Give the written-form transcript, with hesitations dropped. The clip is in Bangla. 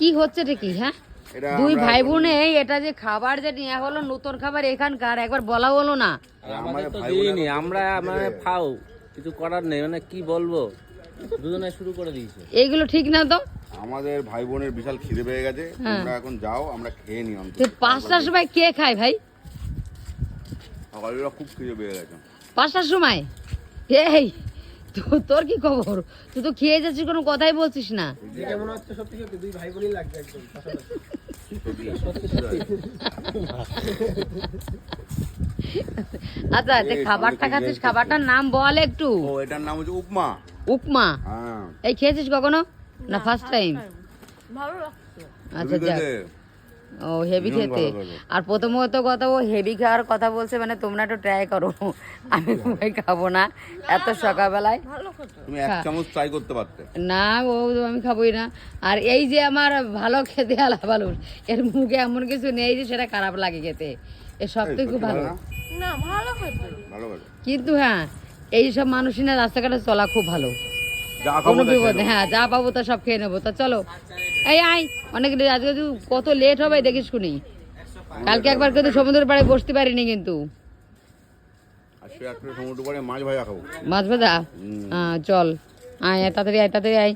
কি হচ্ছে এটা কি? হ্যাঁ, দুই ভাই বোনে এটা যে খাবার যে নেওয়া হলো নতুন খাবার এখানকার, একবার বলা হলো না। আমাদের তো দিইনি, আমরা মানে ফাও কিছু করার নেই, মানে কি বলবো, দুজনে শুরু করে দিয়েছে। এইগুলো ঠিক না তো। আমাদের ভাই বোনের বিশাল খিদে পেয়ে গেছে, তোমরা এখন যাও, আমরা খেয়ে নিই অন্তত। 5টার সময় কে খায় ভাই? সকালবেলা খুব খিদে পেয়ে গেছে। 5টার সময়? এই তোর কি খবর? তুই তো খেয়ে যাচ্ছিস, কোনো কথাই বলছিস না। মনে হচ্ছে সত্যি সত্যি দুই ভাই বোনই লাগবে একদম আচ্ছা, খাবারটা খাচ্ছিস, খাবারটার নাম বল একটু। ও, এটার নাম হচ্ছে উপমা। উপমা? হ্যাঁ। এই খেয়েছিস কখনো না? First time? ভালো লাগছে। আচ্ছা, হেভি যাক। খেতে। ও হেভি ভীষণ খেতে। ভালো খেতে। আর প্রথমত কথা, ও হেভি খাওয়ার কথা বলছে, মানে তোমরা একটু ট্রাই করো। আমি খুবই খাবো না এত সকালবেলায়। ভালো খেতে। তুমি এক চামচ ট্রাই করতে পারতে। না, ও তো আমি খাবোই না। আর এই যে আমার ভালো খেতে আলা ভালো, এর মুখে এমন কিছু নেই যে সেটা খারাপ লাগে খেতে। এর সব এই, থেকে খুব সত্যি ভালো। না? না, ভালো খেতে। ভালো খেতে। কিন্তু হ্যাঁ, এইসব মানুষই না রাস্তাঘাটে চলা খুব ভালো। যা খাবো কোনো তাই বিপদ খেয়ে নেই। নেবো। হ্যাঁ, যা পাবো তা সব খেয়ে নেবো। তা চলো, এই আয়। অনেক আজকে কত লেট হবে দেখিস শুনি। কালকে একবার কিন্তু সমুদ্রের পাড়ে বসতে পারিনি কিন্তু। আজকে রাত্রে সমুদ্র পাড়ে মাছ ভাজা খাবো। মাছ ভাজা? হ্যাঁ, চল আয় আয়, তাড়াতাড়ি আয়, তাড়াতাড়ি আয়।